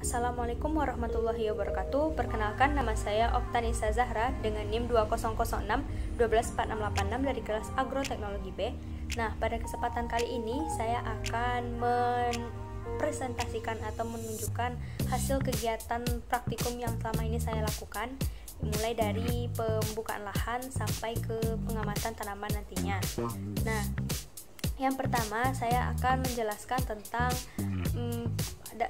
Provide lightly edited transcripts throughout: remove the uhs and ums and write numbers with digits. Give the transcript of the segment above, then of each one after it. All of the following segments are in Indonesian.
Assalamualaikum warahmatullahi wabarakatuh. Perkenalkan, nama saya Oktanisa Zahra dengan NIM 2006-1214686 dari kelas Agroteknologi B. Nah, pada kesempatan kali ini saya akan mempresentasikan atau menunjukkan hasil kegiatan praktikum yang selama ini saya lakukan, mulai dari pembukaan lahan sampai ke pengamatan tanaman nantinya. Nah, yang pertama saya akan menjelaskan tentang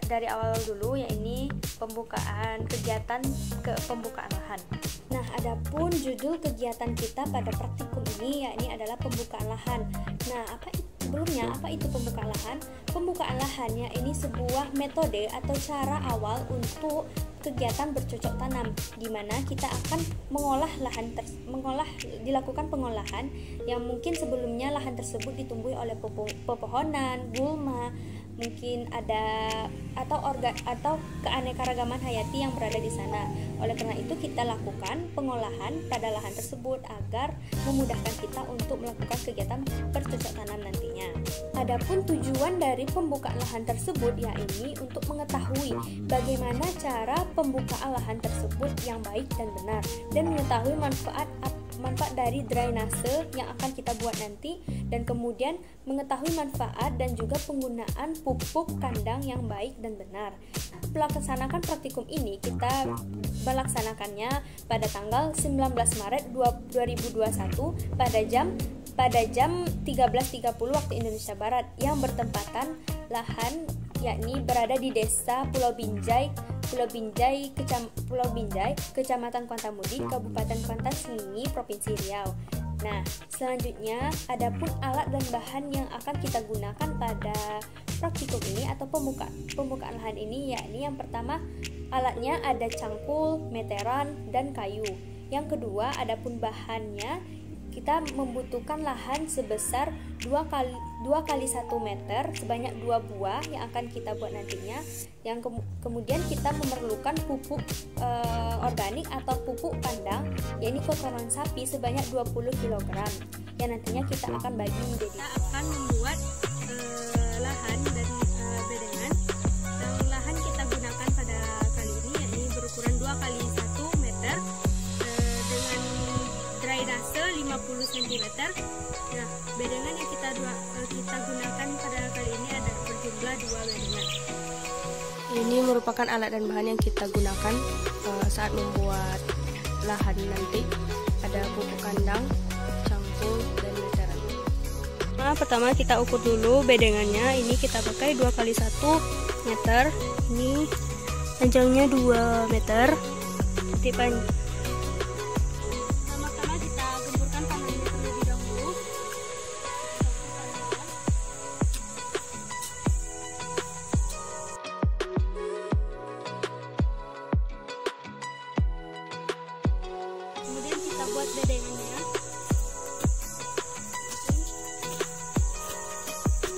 dari awal dulu, yakni pembukaan kegiatan ke pembukaan lahan. Nah, adapun judul kegiatan kita pada praktikum ini yakni adalah pembukaan lahan. Nah, apa itu pembukaan lahan? Pembukaan lahannya ini sebuah metode atau cara awal untuk kegiatan bercocok tanam, di mana kita akan dilakukan pengolahan yang mungkin sebelumnya lahan tersebut ditumbuhi oleh pepohonan, gulma, mungkin ada atau keanekaragaman hayati yang berada di sana. Oleh karena itu kita lakukan pengolahan pada lahan tersebut agar memudahkan kita untuk melakukan kegiatan bercocok tanam nantinya. Adapun tujuan dari pembukaan lahan tersebut yakni untuk mengetahui bagaimana cara pembukaan lahan tersebut yang baik dan benar, dan mengetahui manfaat dari drainase yang akan kita buat nanti, dan kemudian mengetahui manfaat dan juga penggunaan pupuk kandang yang baik dan benar. Melaksanakan praktikum ini kita melaksanakannya pada tanggal 19 Maret 2021 pada jam 13.30 waktu Indonesia Barat, yang bertempatan lahan yakni berada di Desa Pulau Binjai, Kecamatan Kuantan Mudi, Kabupaten Kuantan Sengingi, Provinsi Riau. Nah, selanjutnya adapun alat dan bahan yang akan kita gunakan pada praktikum ini atau pembukaan lahan ini, yakni yang pertama alatnya ada cangkul, meteran, dan kayu. Yang kedua, adapun bahannya kita membutuhkan lahan sebesar 2 kali 1 meter sebanyak 2 buah yang akan kita buat nantinya. Yang kemudian kita memerlukan pupuk organik atau pupuk kandang, yakni kotoran sapi sebanyak 20 kg yang nantinya kita akan bagi menjadi. Kita akan membuat lahan dan bedengan. Lahan kita gunakan pada kali ini yakni berukuran 2 kali 1 meter dengan drainase 50 cm. Nah, bedengan yang kita gunakan pada kali ini ada berjumlah 2 bedengan. Ini merupakan alat dan bahan yang kita gunakan saat membuat lahan nanti. Ada pupuk kandang, cangkul, dan meteran. Nah, pertama kita ukur dulu bedengannya. Ini kita pakai 2 kali 1 meter. Ini panjangnya 2 meter. Kemudian kita buat bedengannya.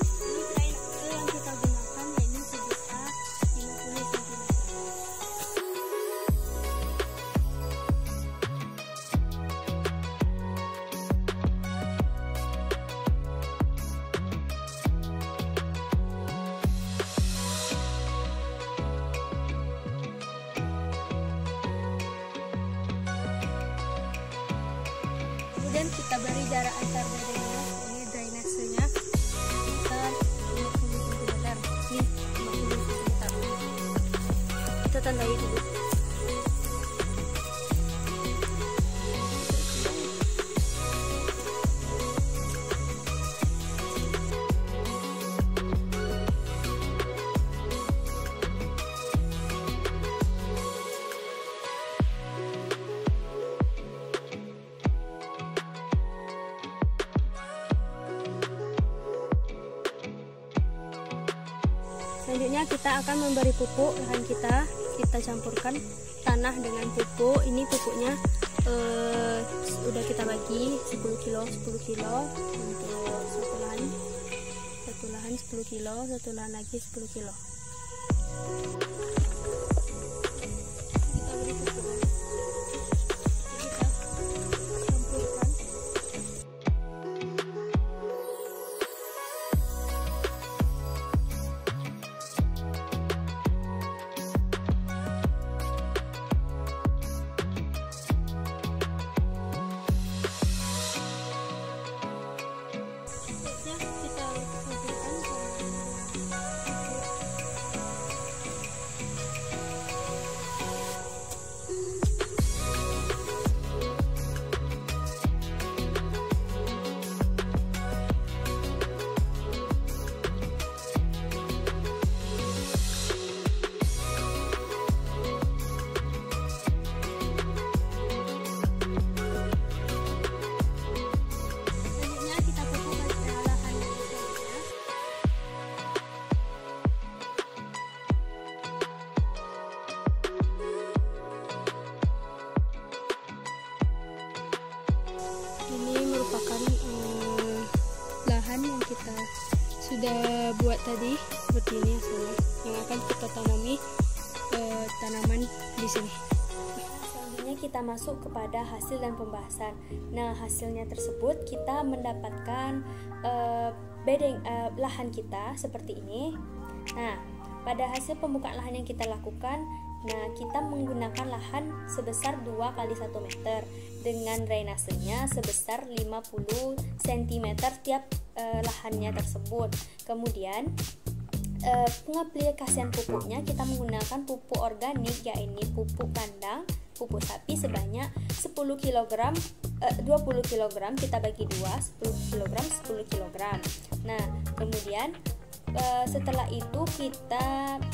Ini drainase yang kita gunakan yakni sebesar 50 cm. Kemudian kita beri jarak antar bedengannya, ini drainasenya sekitar 50 cm. Nih, 50 cm. Kita tandai dulu. Selanjutnya kita akan memberi pupuk lahan kita campurkan tanah dengan pupuk. Ini pupuknya sudah kita bagi 10 kilo untuk satu lahan 10 kilo, satu lahan lagi 10 kilo. Kita beri pupuk. Kita campurkan. jadi seperti ini hasilnya yang akan kita tanami tanaman di sini. Selanjutnya kita masuk kepada hasil dan pembahasan. Nah, hasilnya tersebut kita mendapatkan lahan kita seperti ini. Nah, pada hasil pembukaan lahan yang kita lakukan, nah kita menggunakan lahan sebesar 2 kali 1 meter dengan drainasenya sebesar 50 cm tiap lahannya tersebut. Kemudian pengaplikasian pupuknya kita menggunakan pupuk organik, yaitu pupuk kandang, pupuk sapi sebanyak 10 kg, 20 kg kita bagi 2, 10 kg 10 kg. Nah, kemudian setelah itu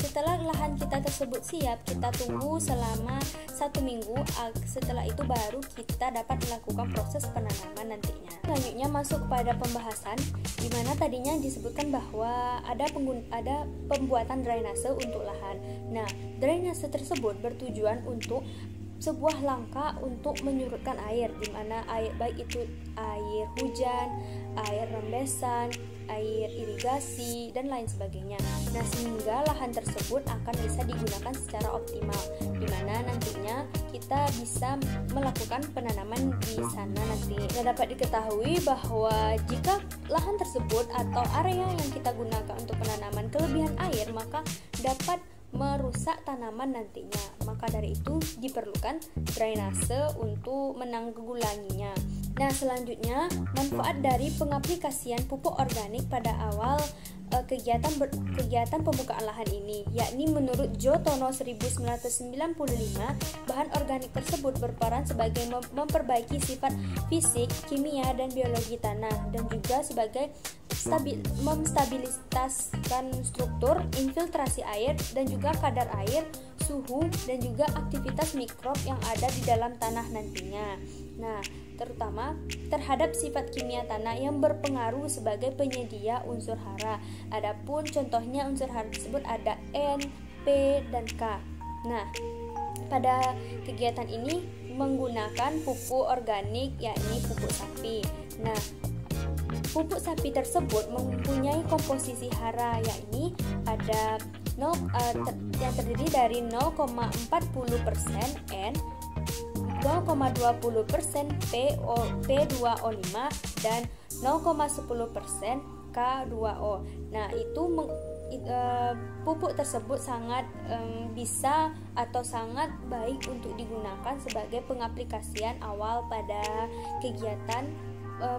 setelah lahan kita tersebut siap, kita tunggu selama 1 minggu. Setelah itu baru kita dapat melakukan proses penanaman nantinya. Selanjutnya masuk pada pembahasan, di mana tadinya disebutkan bahwa ada pembuatan drainase untuk lahan. Nah, drainase tersebut bertujuan untuk sebuah langkah untuk menyurutkan air, di mana air baik itu air hujan, air rembesan, air irigasi, dan lain sebagainya. Nah, sehingga lahan tersebut akan bisa digunakan secara optimal, di mana nantinya kita bisa melakukan penanaman di sana nanti. Nah, dapat diketahui bahwa jika lahan tersebut atau area yang kita gunakan untuk penanaman kelebihan air, maka dapat merusak tanaman nantinya. Maka dari itu diperlukan drainase untuk menanggulanginya. Nah, selanjutnya manfaat dari pengaplikasian pupuk organik pada awal kegiatan pembukaan lahan ini, yakni menurut Joe Tono 1995, bahan organik tersebut berperan sebagai memperbaiki sifat fisik, kimia, dan biologi tanah, dan juga sebagai menstabilisaskan struktur, infiltrasi air, dan juga kadar air, suhu, dan juga aktivitas mikrob yang ada di dalam tanah nantinya. Nah, terutama terhadap sifat kimia tanah yang berpengaruh sebagai penyedia unsur hara. Adapun contohnya unsur hara tersebut ada N, P, dan K. Nah, pada kegiatan ini menggunakan pupuk organik, yakni pupuk sapi. Nah, pupuk sapi tersebut mempunyai komposisi hara, yakni ada yang terdiri dari 0,40% N, 0,20% P2O5, dan 0,10% K2O. Nah, itu pupuk tersebut sangat bisa atau sangat baik untuk digunakan sebagai pengaplikasian awal pada kegiatan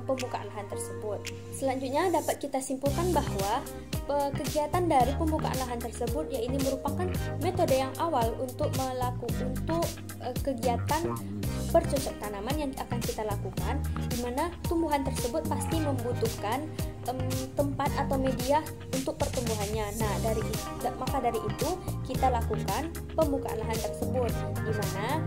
pembukaan lahan tersebut. Selanjutnya dapat kita simpulkan bahwa kegiatan dari pembukaan lahan tersebut yaitu merupakan metode yang awal untuk kegiatan bercocok tanaman yang akan kita lakukan, di mana tumbuhan tersebut pasti membutuhkan tempat atau media untuk pertumbuhannya. Nah, maka dari itu kita lakukan pembukaan lahan tersebut, di mana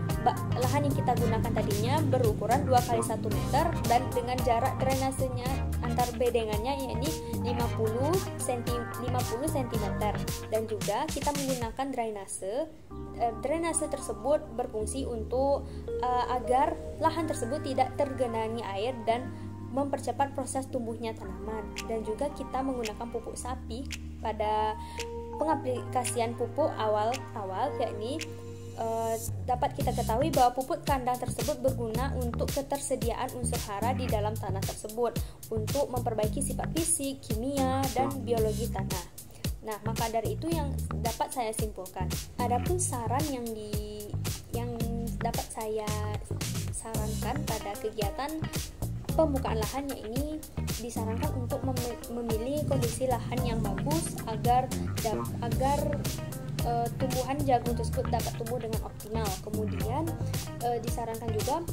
lahan yang kita gunakan tadinya berukuran 2 kali 1 meter dan dengan jarak drainasenya antar bedengannya yakni 50 cm, dan juga kita menggunakan drainase. Drainase tersebut berfungsi untuk agar lahan tersebut tidak tergenangi air dan mempercepat proses tumbuhnya tanaman. Dan juga kita menggunakan pupuk sapi pada pengaplikasian pupuk awal yakni dapat kita ketahui bahwa pupuk kandang tersebut berguna untuk ketersediaan unsur hara di dalam tanah tersebut untuk memperbaiki sifat fisik, kimia, dan biologi tanah. Nah, maka dari itu yang dapat saya simpulkan. Adapun saran yang dapat saya sarankan pada kegiatan pembukaan lahan, ini disarankan untuk memilih kondisi lahan yang bagus agar tumbuhan jagung tersebut dapat tumbuh dengan optimal. Kemudian disarankan juga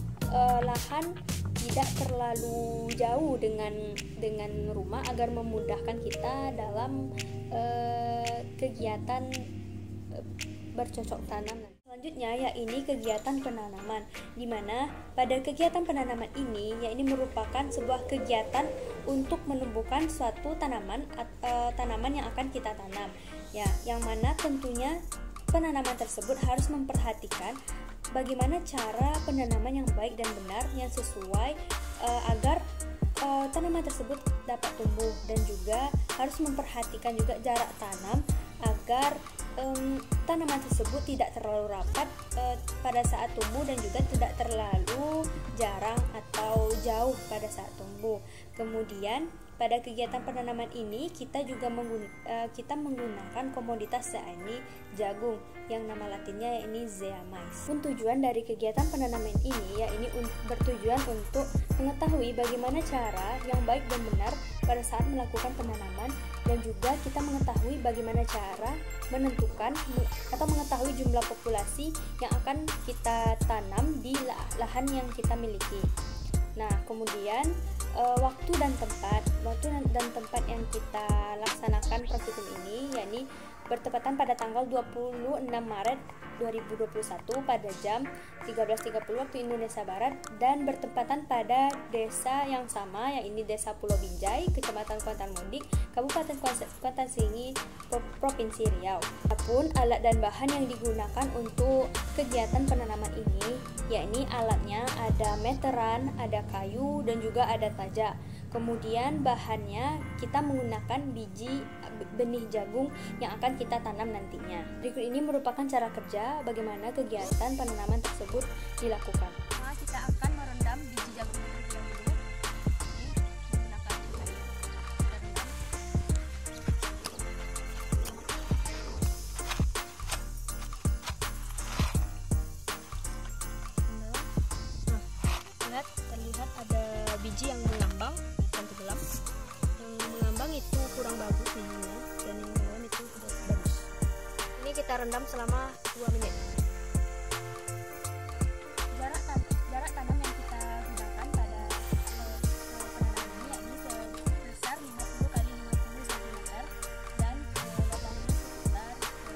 lahan tidak terlalu jauh dengan rumah agar memudahkan kita dalam kegiatan bercocok tanam. Selanjutnya yaitu kegiatan penanaman, di mana pada kegiatan penanaman ini yaitu merupakan sebuah kegiatan untuk menumbuhkan suatu tanaman yang akan kita tanam. Ya, yang mana tentunya penanaman tersebut harus memperhatikan bagaimana cara penanaman yang baik dan benar yang sesuai agar tanaman tersebut dapat tumbuh, dan juga harus memperhatikan juga jarak tanam agar tanaman tersebut tidak terlalu rapat pada saat tumbuh, dan juga tidak terlalu jarang atau jauh pada saat tumbuh. Kemudian pada kegiatan penanaman ini kita juga menggunakan komoditas yakni jagung yang nama latinnya yakni Zea mais. Pun tujuan dari kegiatan penanaman ini yakni bertujuan untuk mengetahui bagaimana cara yang baik dan benar pada saat melakukan penanaman, dan juga kita mengetahui bagaimana cara menentukan atau mengetahui jumlah populasi yang akan kita tanam di lahan yang kita miliki. Nah, kemudian waktu dan tempat yang kita laksanakan praktikum ini yakni bertepatan pada tanggal 26 Maret 2021 pada jam 13.30 waktu Indonesia Barat, dan bertepatan pada desa yang sama yakni Desa Pulau Binjai, Kecamatan Kuantan Mudik, Kabupaten Kuantan Sengi, Provinsi Riau. Adapun alat dan bahan yang digunakan untuk kegiatan penanaman ini yakni alatnya ada meteran, ada kayu, dan juga ada tajak. Kemudian bahannya kita menggunakan biji benih jagung yang akan kita tanam nantinya. Berikut ini merupakan cara kerja bagaimana kegiatan penanaman tersebut dilakukan. Nah, kita akan merendam biji jagung terlebih dahulu. Ini menggunakan air. Kita rendam. Nah, terlihat ada biji yang mengambang dan tenggelam. Yang mengambang itu kurang bagus bijinya, dan yang tenggelam itu sudah bagus. Ini kita rendam selama 2 menit. Jarak tanam yang kita gunakan pada penanaman ini yakni sebesar 50 kali 50 cm, dan lubangnya sekitar 3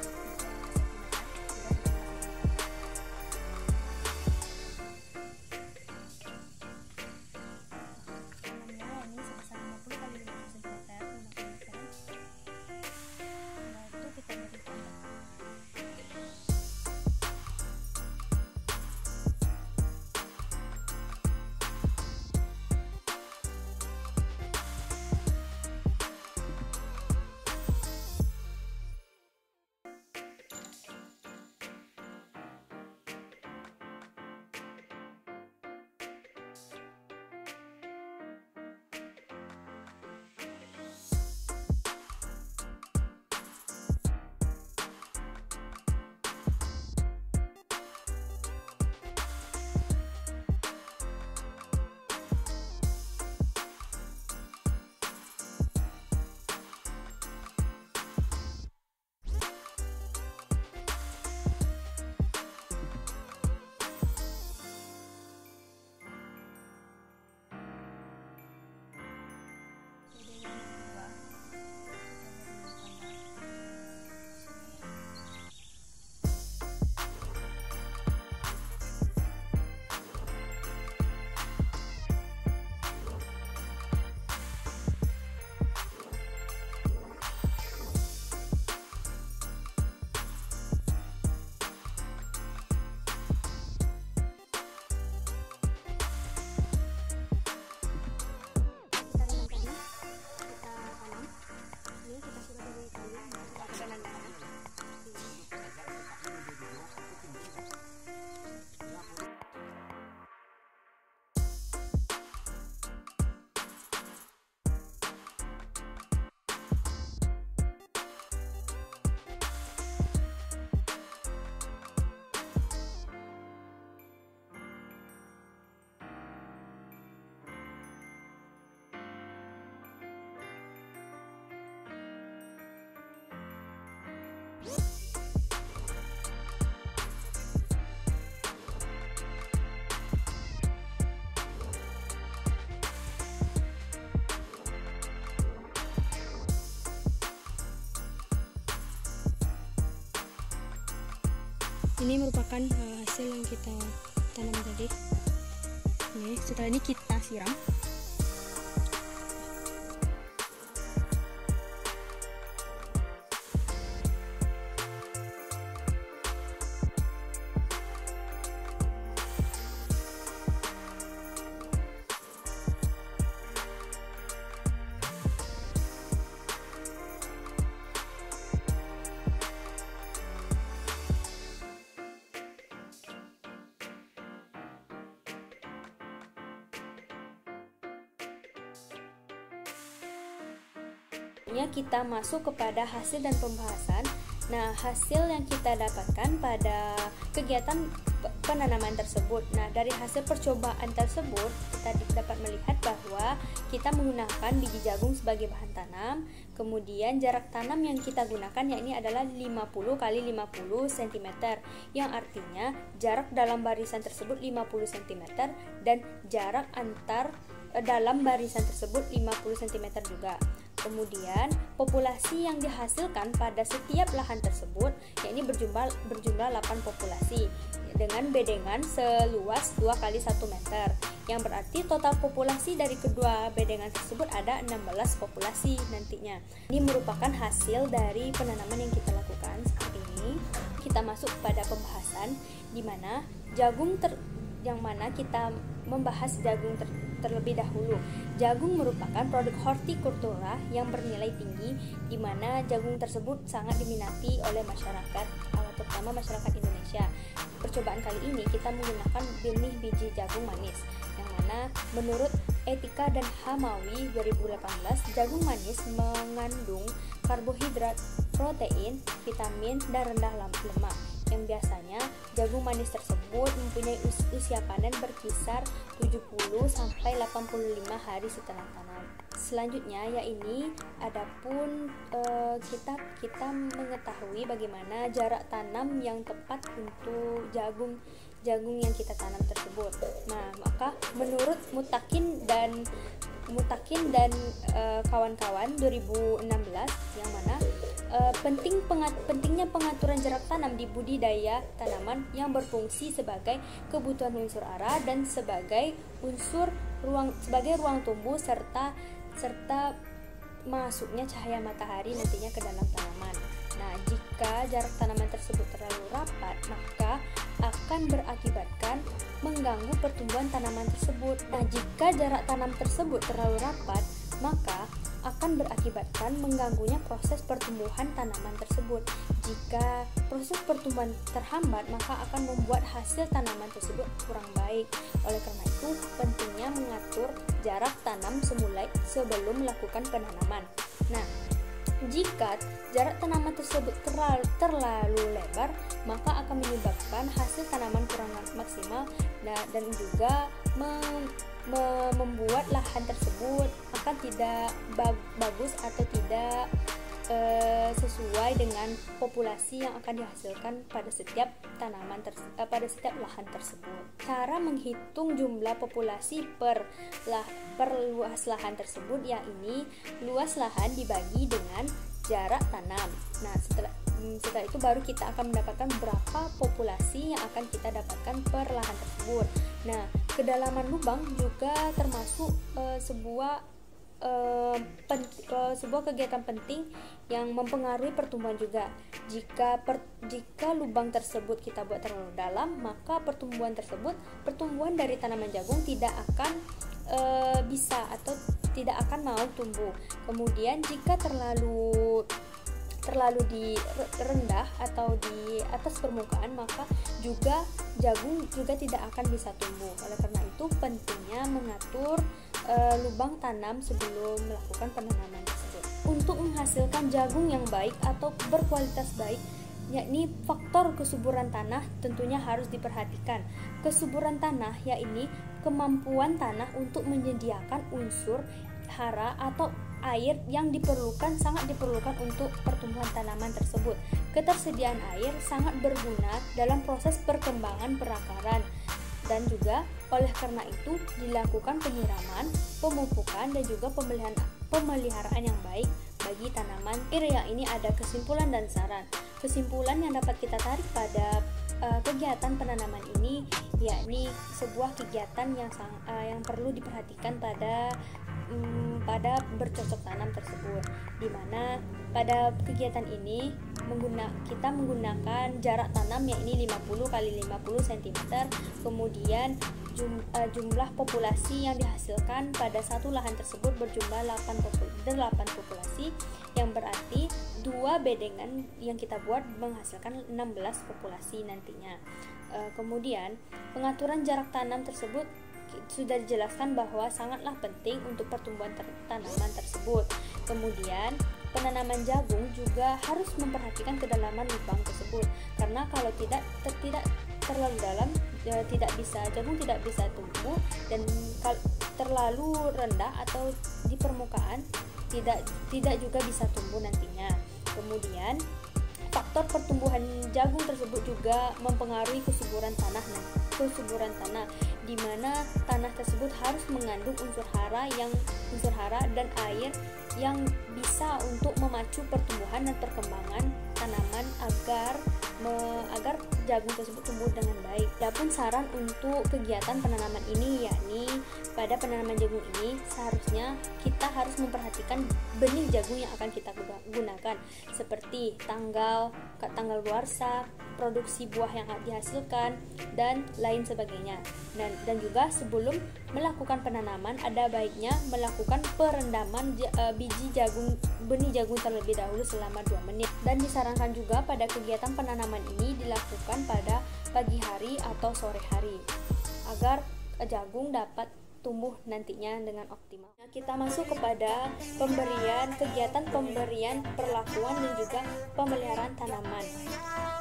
Ini merupakan hasil yang kita tanam tadi. Ini setelah ini kita siram. selanjutnya kita masuk kepada hasil dan pembahasan. Nah, hasil yang kita dapatkan pada kegiatan penanaman tersebut. Nah, dari hasil percobaan tersebut kita dapat melihat bahwa kita menggunakan biji jagung sebagai bahan tanam. Kemudian jarak tanam yang kita gunakan yakni adalah 50 x 50 cm, yang artinya jarak dalam barisan tersebut 50 cm dan jarak antar dalam barisan tersebut 50 cm juga. Kemudian populasi yang dihasilkan pada setiap lahan tersebut yakni berjumlah 8 populasi dengan bedengan seluas 2 x 1 meter, yang berarti total populasi dari kedua bedengan tersebut ada 16 populasi nantinya. Ini merupakan hasil dari penanaman yang kita lakukan seperti ini. Kita masuk pada pembahasan di mana yang mana kita membahas jagung terlebih dahulu. Jagung merupakan produk hortikultura yang bernilai tinggi, di mana jagung tersebut sangat diminati oleh masyarakat, terutama masyarakat Indonesia. Percobaan kali ini kita menggunakan benih biji jagung manis, yang mana menurut Etika dan Hamawi 2018, jagung manis mengandung karbohidrat, protein, vitamin, dan rendah lemak. Yang biasanya jagung manis tersebut mempunyai usia panen berkisar 70 sampai 85 hari setelah tanam. Selanjutnya yakni adapun kita mengetahui bagaimana jarak tanam yang tepat untuk jagung yang kita tanam tersebut. Nah, maka menurut Mutakin dan kawan-kawan 2016, yang mana pentingnya pengaturan jarak tanam di budidaya tanaman yang berfungsi sebagai kebutuhan unsur hara dan sebagai ruang tumbuh serta masuknya cahaya matahari nantinya ke dalam tanaman. Nah, jika jarak tanaman tersebut terlalu rapat, maka akan berakibatkan mengganggu pertumbuhan tanaman tersebut. Nah, jika jarak tanam tersebut terlalu rapat, maka akan berakibatkan mengganggunya proses pertumbuhan tanaman tersebut. Jika proses pertumbuhan terhambat, maka akan membuat hasil tanaman tersebut kurang baik. Oleh karena itu, pentingnya mengatur jarak tanam sebelum melakukan penanaman. Nah, jika jarak tanaman tersebut terlalu lebar, maka akan menyebabkan hasil tanaman kurang maksimal dan juga membuat lahan tersebut akan tidak bagus atau tidak sesuai dengan populasi yang akan dihasilkan pada setiap pada setiap lahan tersebut. Cara menghitung jumlah populasi per luas lahan tersebut yakni luas lahan dibagi dengan jarak tanam. Nah, setelah itu baru kita akan mendapatkan berapa populasi yang akan kita dapatkan per lahan tersebut. Nah, kedalaman lubang juga termasuk sebuah kegiatan penting yang mempengaruhi pertumbuhan juga. Jika lubang tersebut kita buat terlalu dalam, maka pertumbuhan dari tanaman jagung tidak akan bisa atau tidak akan mau tumbuh. Kemudian jika terlalu di rendah atau di atas permukaan, maka jagung juga tidak akan bisa tumbuh. Oleh karena itu pentingnya mengatur lubang tanam sebelum melakukan penanaman tersebut. Untuk menghasilkan jagung yang baik atau berkualitas baik, yakni faktor kesuburan tanah tentunya harus diperhatikan. Kesuburan tanah yakni kemampuan tanah untuk menyediakan unsur hara atau air yang sangat diperlukan untuk pertumbuhan tanaman tersebut. Ketersediaan air sangat berguna dalam proses perkembangan perakaran, dan juga oleh karena itu dilakukan penyiraman, pemupukan, dan juga pemeliharaan yang baik bagi tanaman. Yang ini ada kesimpulan dan saran. Kesimpulan yang dapat kita tarik pada kegiatan penanaman ini yakni sebuah kegiatan yang perlu diperhatikan pada bercocok tanam tersebut, di mana pada kegiatan ini kita menggunakan jarak tanam yakni 50 x 50 cm. Kemudian jumlah populasi yang dihasilkan pada satu lahan tersebut berjumlah 8 populasi, yang berarti 2 bedengan yang kita buat menghasilkan 16 populasi nantinya. Kemudian pengaturan jarak tanam tersebut sudah dijelaskan bahwa sangatlah penting untuk pertumbuhan tanaman tersebut. Kemudian penanaman jagung juga harus memperhatikan kedalaman lubang tersebut, karena kalau tidak terlalu dalam jagung tidak bisa tumbuh, dan kalau terlalu rendah atau di permukaan tidak juga bisa tumbuh nantinya. Kemudian faktor pertumbuhan jagung tersebut juga mempengaruhi kesuburan tanah, di mana tanah tersebut harus mengandung unsur hara dan air yang bisa untuk memacu pertumbuhan dan perkembangan tanaman agar jagung tersebut tumbuh dengan baik. Adapun saran untuk kegiatan penanaman ini, yakni pada penanaman jagung ini seharusnya kita harus memperhatikan benih jagung yang akan kita gunakan, seperti tanggal luarsa, produksi buah yang dihasilkan, dan lain sebagainya. Dan juga sebelum melakukan penanaman, ada baiknya melakukan perendaman benih jagung terlebih dahulu selama 2 menit. Dan disarankan juga pada kegiatan penanaman ini dilakukan pada pagi hari atau sore hari agar jagung dapat tumbuh nantinya dengan optimal. Nah, kita masuk kepada kegiatan pemberian perlakuan dan juga pemeliharaan tanaman.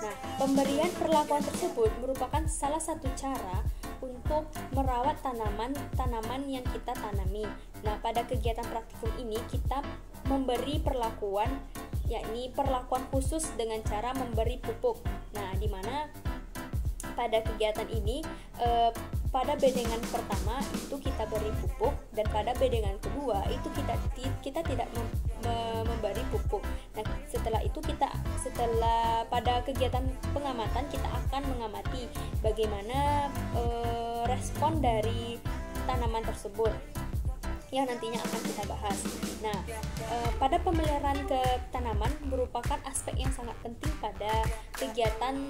Nah, pemberian perlakuan tersebut merupakan salah satu cara untuk merawat tanaman yang kita tanami. Nah, pada kegiatan praktikum ini kita memberi perlakuan, yakni perlakuan khusus dengan cara memberi pupuk. Nah, di mana pada kegiatan ini pada bedengan pertama itu kita beri pupuk, dan pada bedengan kedua itu kita tidak memberi pupuk. Nah, setelah pada kegiatan pengamatan kita akan mengamati bagaimana respon dari tanaman tersebut yang nantinya akan kita bahas. Nah, pada pemeliharaan tanaman merupakan aspek yang sangat penting pada kegiatan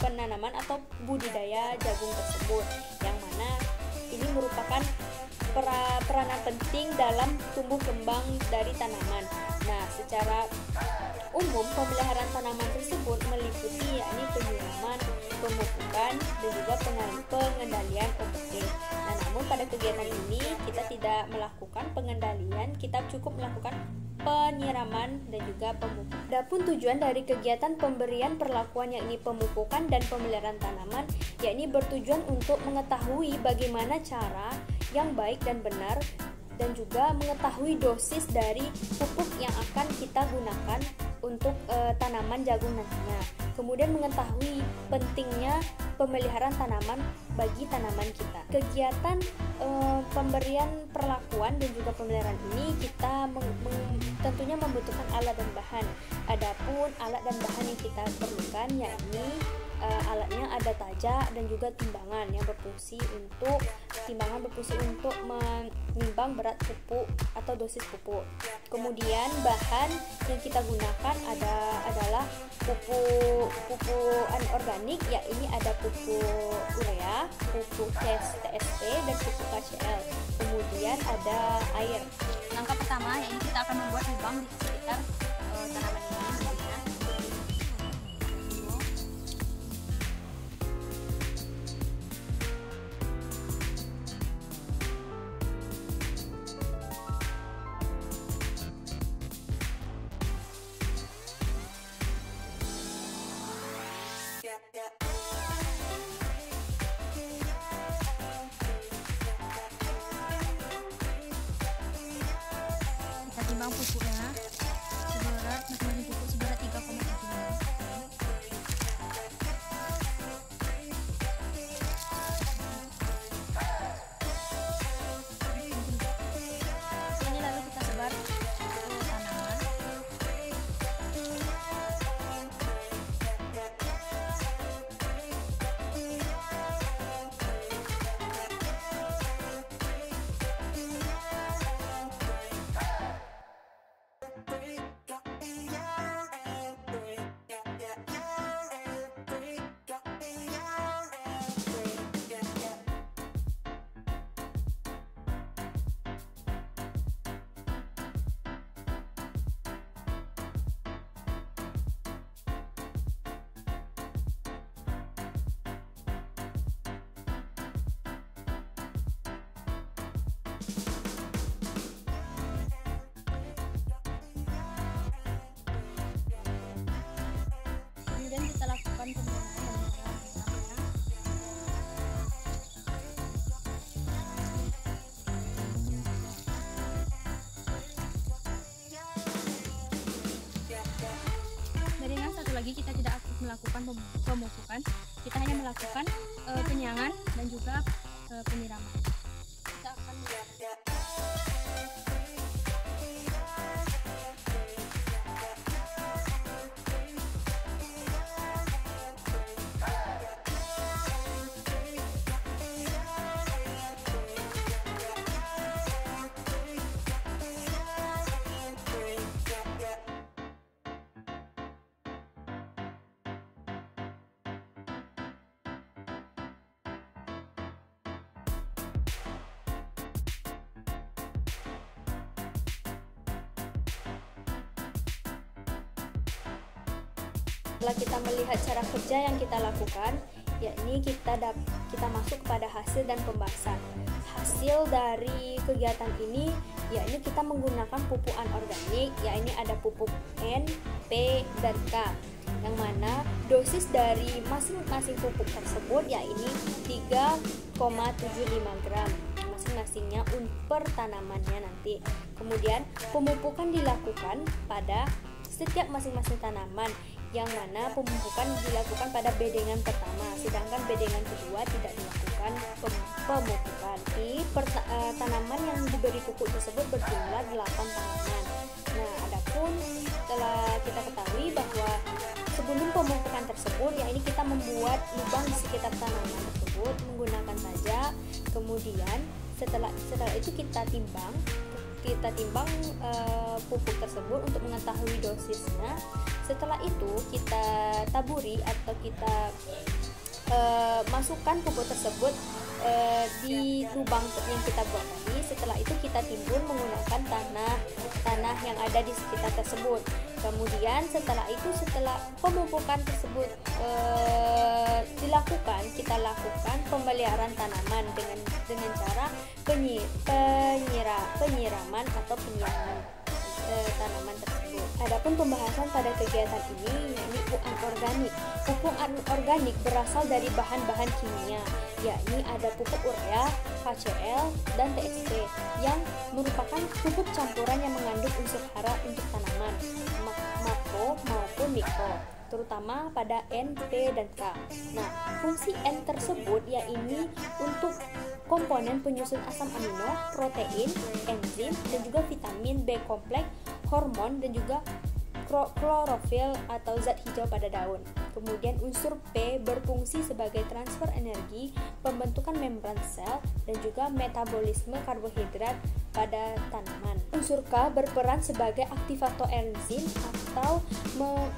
penanaman atau budidaya jagung tersebut, yang mana ini merupakan peranan penting dalam tumbuh kembang dari tanaman. Nah, secara umum pemeliharaan tanaman tersebut meliputi yakni penyiraman, pemupukan, dan juga pengendalian OPT. Nah, namun pada kegiatan ini kita tidak melakukan pengendalian, kita cukup melakukan penyiraman dan juga pemupukan. Adapun tujuan dari kegiatan pemberian perlakuan yakni pemupukan dan pemeliharaan tanaman, yakni bertujuan untuk mengetahui bagaimana cara yang baik dan benar, dan juga mengetahui dosis dari pupuk yang akan kita gunakan untuk tanaman jagung nantinya. Kemudian mengetahui pentingnya pemeliharaan tanaman bagi tanaman kita. Kegiatan pemberian perlakuan dan juga pemeliharaan ini kita tentunya membutuhkan alat dan bahan. Adapun alat dan bahan yang kita perlukan yakni alatnya ada tajak dan juga timbangan yang berfungsi untuk menimbang berat pupuk atau dosis pupuk. Kemudian bahan yang kita gunakan adalah pupuk anorganik, yakni ada pupuk urea, pupuk TSP, dan pupuk KCl. Kemudian ada air. Langkah pertama yakni kita akan membuat lubang di sekitar tanaman ini. Kita timbang pupuknya masing-masing pupuk seberat 3,7 ini, lalu kita sebar ke tanaman. lagi kita tidak aktif melakukan pemupukan, kita hanya melakukan penyiangan dan juga penyiraman. Kita akan Setelah kita melihat cara kerja yang kita lakukan, yakni kita masuk kepada hasil dan pembahasan. Hasil dari kegiatan ini yakni kita menggunakan pupuk anorganik, yakni ada pupuk N, P, dan K, yang mana dosis dari masing-masing pupuk tersebut yakni 3,75 gram masing-masingnya per tanamannya nanti. Kemudian pemupukan dilakukan pada setiap masing-masing tanaman, yang mana pemupukan dilakukan pada bedengan pertama, sedangkan bedengan kedua tidak dilakukan pemupukan. Di tanaman yang diberi pupuk tersebut berjumlah 8 tanaman. Nah, adapun setelah kita ketahui bahwa sebelum pemupukan tersebut, yakni kita membuat lubang di sekitar tanaman tersebut menggunakan tajam. Kemudian setelah itu kita timbang pupuk tersebut untuk mengetahui dosisnya. Setelah itu kita taburi atau kita masukkan pupuk tersebut di lubang yang kita buat tadi. Setelah itu kita timbun menggunakan tanah yang ada di sekitar tersebut. Kemudian setelah pemupukan tersebut dilakukan, kita lakukan pemeliharaan tanaman dengan cara penyiraman atau penyiangan tanaman tersebut. Adapun pembahasan pada kegiatan ini yakni pupuk anorganik. Pupuk anorganik berasal dari bahan-bahan kimia, yakni ada pupuk urea, HCl, dan TSP, yang merupakan pupuk campuran yang mengandung unsur hara untuk tanaman, makro maupun mikro, terutama pada N, P, dan K. Nah, fungsi N tersebut yakni untuk komponen penyusun asam amino, protein, enzim, dan juga vitamin B kompleks, hormon, dan juga klorofil atau zat hijau pada daun. Kemudian unsur P berfungsi sebagai transfer energi, pembentukan membran sel, dan juga metabolisme karbohidrat pada tanaman. Unsur K berperan sebagai aktivator enzim atau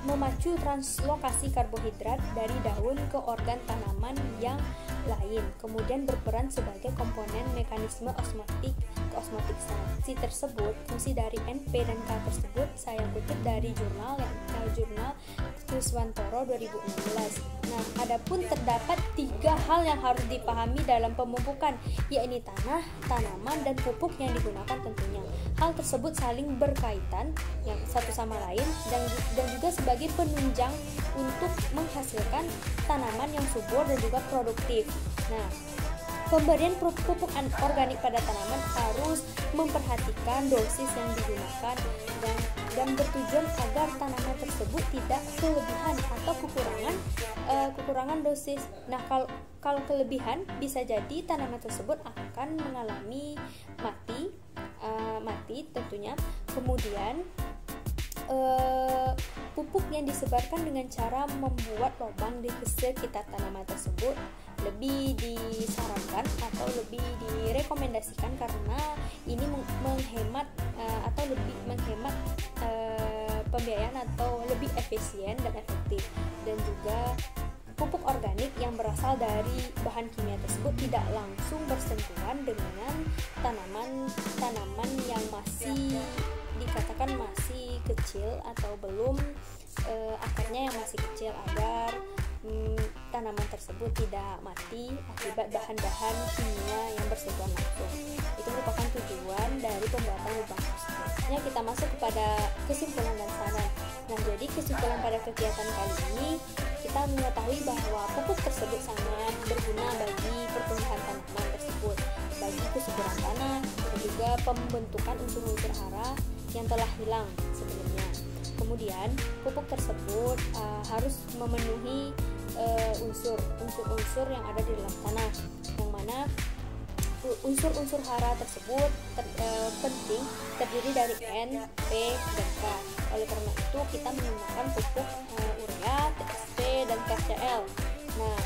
memacu translokasi karbohidrat dari daun ke organ tanaman yang lain. Kemudian berperan sebagai komponen mekanisme osmotik si tersebut. Fungsi dari NP dan K tersebut saya kutip dari jurnal Kriswantoro 2016. Nah, adapun terdapat 3 hal yang harus dipahami dalam pemupukan, yakni tanah, tanaman, dan pupuk yang digunakan tentunya. Hal tersebut saling berkaitan yang satu sama lain dan juga sebagai penunjang untuk menghasilkan tanaman yang subur dan juga produktif. Nah, pemberian pupuk organik pada tanaman harus memperhatikan dosis yang digunakan dan bertujuan agar tanaman tersebut tidak kelebihan atau kekurangan dosis. Nah, kalau kelebihan bisa jadi tanaman tersebut akan mengalami mati tentunya. Kemudian pupuk yang disebarkan dengan cara membuat lubang di sekitar tanaman tersebut lebih disarankan atau lebih direkomendasikan karena ini menghemat pembiayaan atau lebih efisien dan efektif. Dan juga pupuk organik yang berasal dari bahan kimia tersebut tidak langsung bersentuhan dengan tanaman yang masih dikatakan masih kecil atau belum akarnya yang masih kecil, agar tanaman tersebut tidak mati akibat bahan-bahan kimia yang bersentuhan langsung. Itu merupakan tujuan dari pembuatan lubang tersebut. Kita masuk kepada kesimpulan dan saran. Nah, jadi kesimpulan pada kegiatan kali ini, kita mengetahui bahwa pupuk tersebut sangat berguna bagi pertumbuhan tanaman tersebut, bagi kesuburan tanah, dan juga pembentukan unsur-unsur hara yang telah hilang sebelumnya. Kemudian pupuk tersebut harus memenuhi unsur-unsur yang ada di dalam tanah, yang mana unsur-unsur hara tersebut penting terdiri dari N, P, dan K. Oleh karena itu kita menggunakan pupuk urea, TSP, dan KCl. Nah,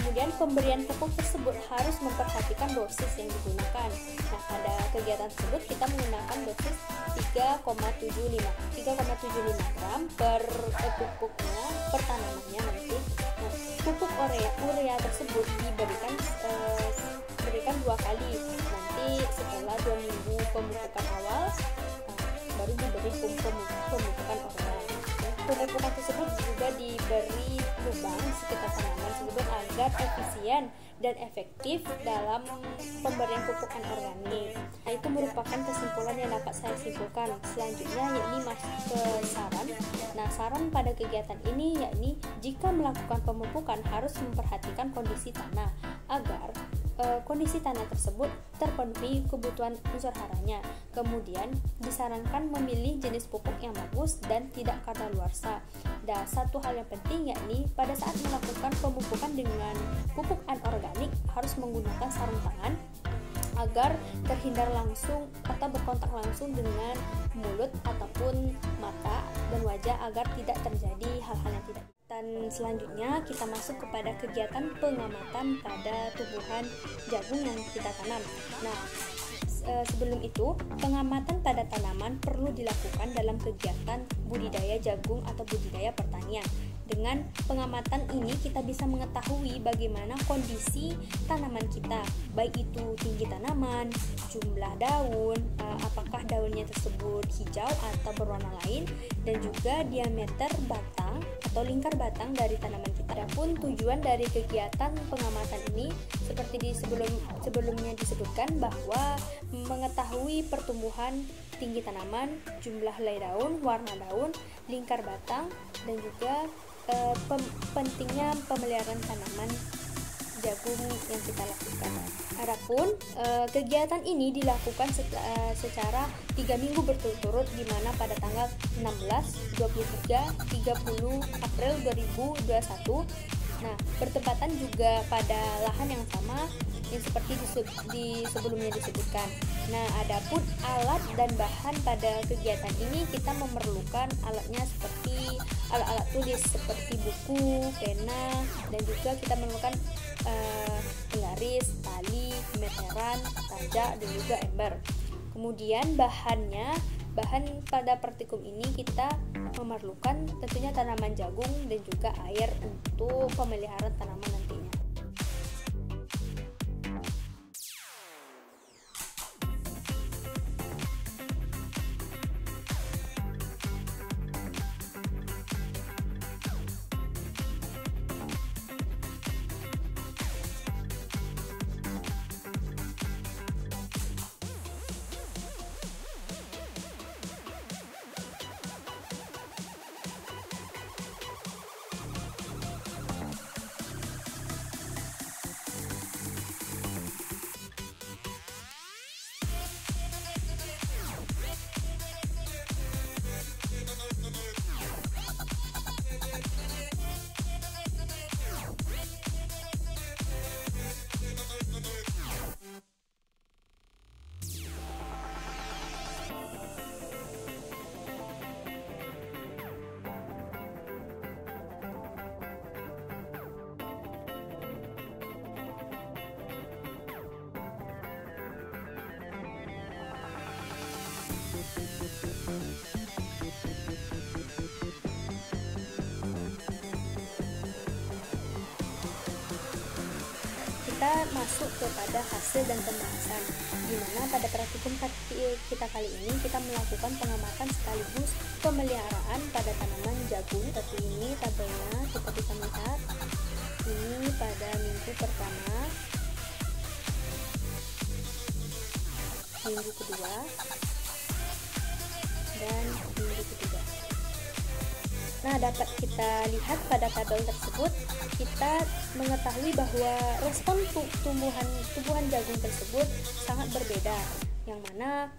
kemudian pemberian pupuk tersebut harus memperhatikan dosis yang digunakan. Nah, pada kegiatan tersebut kita menggunakan dosis 3,75 gram per pupuknya per tanamannya nanti. Nah, pupuk urea tersebut diberikan 2 kali. Nanti setelah 2 minggu pemupukan awal baru diberi pemupukan urea. Pemupukan tersebut juga diberi lubang sekitar tanaman tersebut agar efisien dan efektif dalam pemberian pupukan organik. Nah, itu merupakan kesimpulan yang dapat saya simpulkan. Selanjutnya yakni masuk ke saran. Nah, saran pada kegiatan ini yakni jika melakukan pemupukan harus memperhatikan kondisi tanah agar kondisi tanah tersebut terpenuhi kebutuhan unsur haranya. Kemudian disarankan memilih jenis pupuk yang bagus dan tidak kadaluarsa. Dan satu hal yang penting yakni pada saat melakukan pemupukan dengan pupuk anorganik harus menggunakan sarung tangan agar terhindar langsung atau berkontak langsung dengan mulut ataupun mata dan wajah agar tidak terjadi hal-hal yang tidak. Dan selanjutnya kita masuk kepada kegiatan pengamatan pada tumbuhan jagung yang kita tanam. Nah, sebelum itu pengamatan pada tanaman perlu dilakukan dalam kegiatan budidaya jagung atau budidaya pertanian. Dengan pengamatan ini kita bisa mengetahui bagaimana kondisi tanaman kita, baik itu tinggi tanaman, jumlah daun, apakah daunnya tersebut hijau atau berwarna lain, dan juga diameter batang atau lingkar batang dari tanaman kita. Adapun tujuan dari kegiatan pengamatan ini seperti sebelumnya disebutkan bahwa mengetahui pertumbuhan tinggi tanaman, jumlah helai daun, warna daun, lingkar batang, dan juga pentingnya pemeliharaan tanaman jagung yang kita lakukan. Adapun kegiatan ini dilakukan secara 3 minggu berturut-turut, di mana pada tanggal 16, 23, 30 April 2021. Nah, bertepatan juga pada lahan yang sama yang seperti sebelumnya disebutkan. Nah, adapun alat dan bahan pada kegiatan ini kita memerlukan alatnya seperti alat-alat tulis seperti buku, pena, dan juga kita memerlukan penggaris, tali, meteran, tajak, dan juga ember. Kemudian bahan pada praktikum ini kita memerlukan tentunya tanaman jagung dan juga air untuk pemeliharaan tanaman nantinya. Kita masuk kepada hasil dan pembahasan, di mana pada praktikum kita kali ini kita melakukan pengamatan sekaligus pemeliharaan pada tanaman jagung. Seperti ini tabelnya kita bisa melihat. Ini pada minggu pertama, minggu kedua, dan minggu ketiga. Nah, dapat kita lihat pada tabel tersebut, kita mengetahui bahwa respon tumbuhan jagung tersebut sangat berbeda, yang mana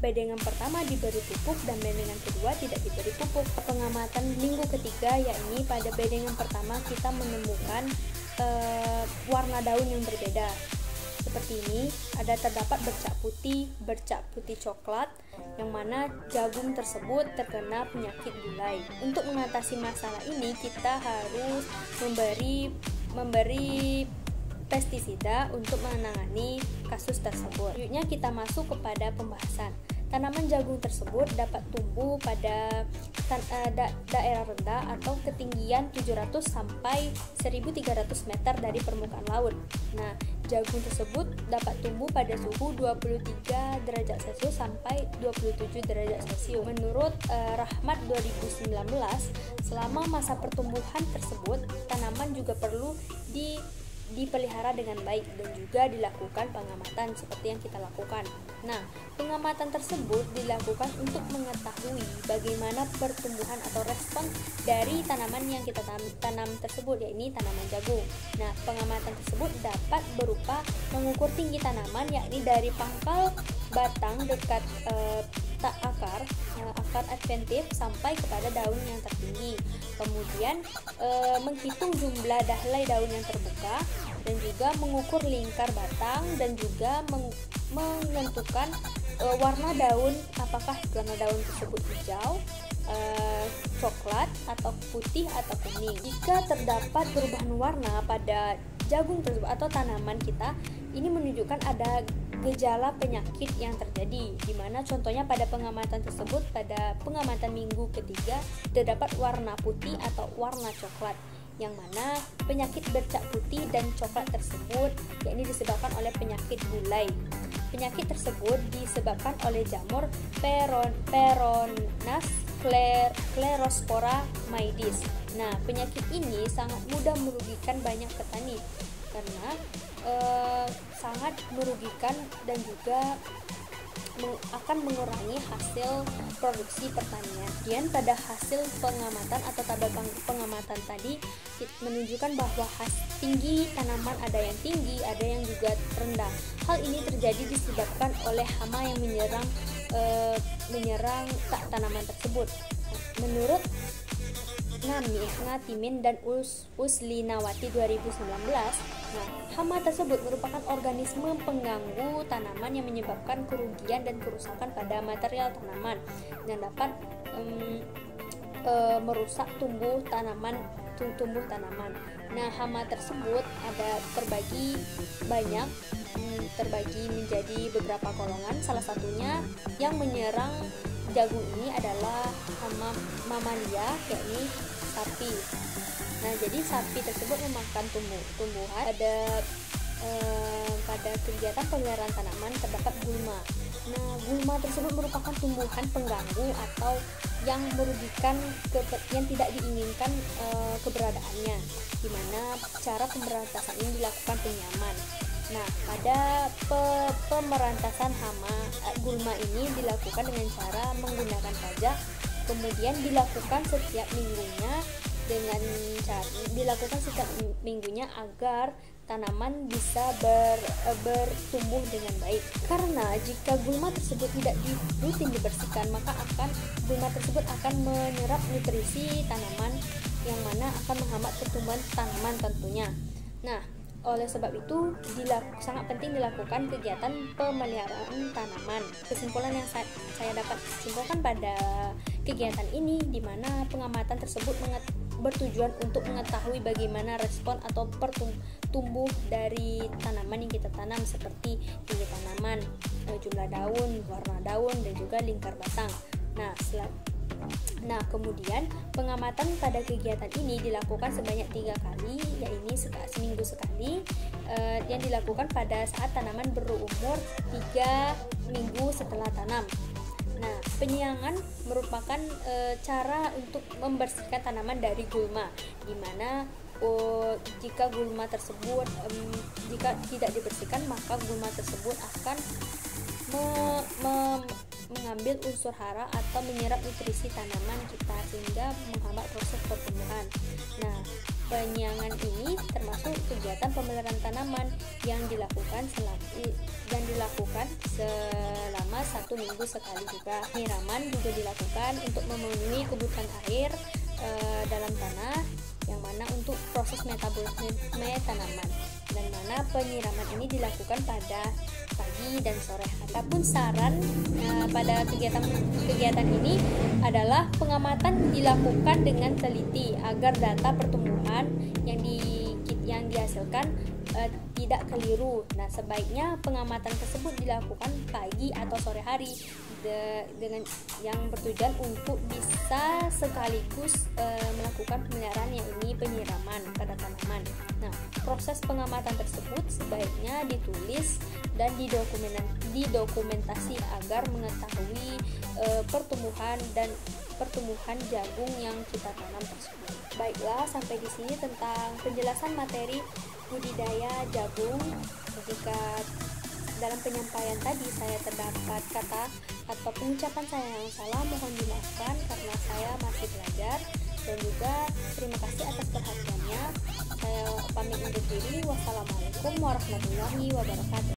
bedengan pertama diberi pupuk dan bedengan kedua tidak diberi pupuk. Pengamatan minggu ketiga, yakni pada bedengan pertama kita menemukan warna daun yang berbeda. Seperti ini, terdapat bercak putih coklat, yang mana jagung tersebut terkena penyakit gulai. Untuk mengatasi masalah ini, kita harus memberi pestisida untuk menangani kasus tersebut. Selanjutnya kita masuk kepada pembahasan. Tanaman jagung tersebut dapat tumbuh pada daerah rendah atau ketinggian 700 sampai 1300 meter dari permukaan laut. Nah, jagung tersebut dapat tumbuh pada suhu 23 derajat Celcius sampai 27 derajat Celcius. Menurut Rahmat 2019, selama masa pertumbuhan tersebut, tanaman juga perlu dipelihara dengan baik dan juga dilakukan pengamatan seperti yang kita lakukan. Nah, pengamatan tersebut dilakukan untuk mengetahui bagaimana pertumbuhan atau respon dari tanaman yang kita tanam tersebut, yakni tanaman jagung. Nah, pengamatan tersebut dapat berupa mengukur tinggi tanaman, yakni dari pangkal batang dekat akar adventif sampai kepada daun yang tertinggi. Kemudian menghitung jumlah dahlai daun yang terbuka dan juga mengukur lingkar batang dan juga menentukan warna daun, apakah warna daun tersebut hijau, coklat atau putih atau kuning. Jika terdapat perubahan warna pada jagung tersebut atau tanaman kita, ini menunjukkan ada gejala penyakit yang terjadi, di mana contohnya pada pengamatan tersebut, pada pengamatan minggu ketiga terdapat warna putih atau warna coklat, yang mana penyakit bercak putih dan coklat tersebut yakni disebabkan oleh penyakit gulai. Penyakit tersebut disebabkan oleh jamur Peronas Sclerospora maidis. Nah, penyakit ini sangat mudah merugikan banyak petani karena sangat merugikan dan juga akan mengurangi hasil produksi pertanian. Kemudian pada hasil pengamatan atau tabel pengamatan tadi menunjukkan bahwa tinggi tanaman ada yang tinggi, ada yang juga rendah. Hal ini terjadi disebabkan oleh hama yang menyerang tanaman tersebut. Menurut Ngatimin dan Uslinawati 2019, hama tersebut merupakan organisme pengganggu tanaman yang menyebabkan kerugian dan kerusakan pada material tanaman yang dapat merusak tumbuh tanaman. Nah, hama tersebut terbagi menjadi beberapa golongan. Salah satunya yang menyerang jagung ini adalah hama mamalia, yakni sapi. Nah, jadi sapi tersebut memakan tumbuhan. Pada kegiatan pemeliharaan tanaman terdapat gulma. Nah, gulma tersebut merupakan tumbuhan pengganggu atau yang merugikan yang tidak diinginkan keberadaannya, di mana cara pemberantasan ini dilakukan penyaman. Nah, pada pemberantasan hama gulma ini dilakukan dengan cara menggunakan pajak, kemudian dilakukan setiap minggunya agar tanaman bisa bertumbuh dengan baik. Karena jika gulma tersebut tidak rutin dibersihkan, maka gulma tersebut akan menyerap nutrisi tanaman yang mana akan menghambat pertumbuhan tanaman tentunya. Nah, oleh sebab itu sangat penting dilakukan kegiatan pemeliharaan tanaman. Kesimpulan yang saya dapat simpulkan pada kegiatan ini, di mana pengamatan tersebut bertujuan untuk mengetahui bagaimana respon atau tumbuh dari tanaman yang kita tanam, seperti tinggi tanaman, jumlah daun, warna daun, dan juga lingkar batang. Nah, kemudian pengamatan pada kegiatan ini dilakukan sebanyak 3 kali, yaitu seminggu sekali, yang dilakukan pada saat tanaman berumur 3 minggu setelah tanam. Nah, penyiangan merupakan cara untuk membersihkan tanaman dari gulma, di mana jika gulma tersebut jika tidak dibersihkan, maka gulma tersebut akan mengambil unsur hara atau menyerap nutrisi tanaman kita sehingga menghambat proses pertumbuhan. Nah, Penyiangan ini termasuk kegiatan pemeliharaan tanaman yang dilakukan selama 1 minggu sekali juga. Penyiraman juga dilakukan untuk memenuhi kebutuhan air dalam tanah, yang mana untuk proses metabolisme tanaman, dan mana penyiraman ini dilakukan pada pagi dan sore hari. Adapun saran pada kegiatan ini adalah pengamatan dilakukan dengan teliti agar data pertumbuhan yang dihasilkan tidak keliru. Nah, sebaiknya pengamatan tersebut dilakukan pagi atau sore hari dengan yang bertujuan untuk bisa sekaligus melakukan pemeliharaan, yakni penyiraman pada tanaman. Nah, proses pengamatan tersebut sebaiknya ditulis dan didokumentasi agar mengetahui pertumbuhan jagung yang kita tanam tersebut. Baiklah, sampai di sini tentang penjelasan materi budidaya jagung. Jika dalam penyampaian tadi saya terdapat kata atau pengucapan saya yang salah, mohon dimaafkan karena saya masih belajar. Dan juga terima kasih atas perhatiannya. Saya pamit undur diri. Wassalamualaikum warahmatullahi wabarakatuh.